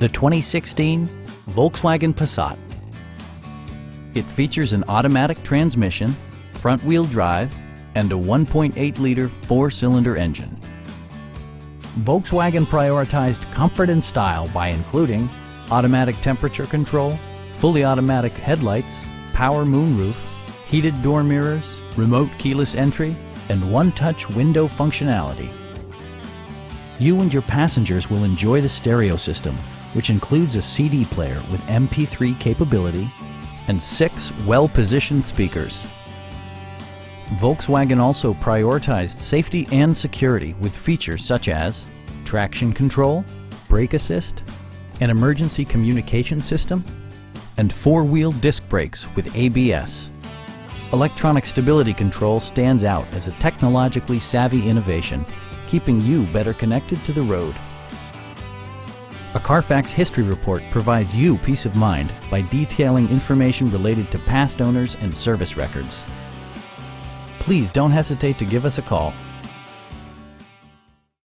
The 2016 Volkswagen Passat. It features an automatic transmission, front-wheel drive, and a 1.8-liter four-cylinder engine. Volkswagen prioritized comfort and style by including automatic temperature control, fully automatic headlights, power moonroof, heated door mirrors, remote keyless entry, and one-touch window functionality. You and your passengers will enjoy the stereo system, which includes a CD player with MP3 capability and 6 well-positioned speakers. Volkswagen also prioritized safety and security with features such as traction control, brake assist, an emergency communication system, and 4-wheel disc brakes with ABS. Electronic stability control stands out as a technologically savvy innovation, keeping you better connected to the road. A Carfax history report provides you peace of mind by detailing information related to past owners and service records. Please don't hesitate to give us a call.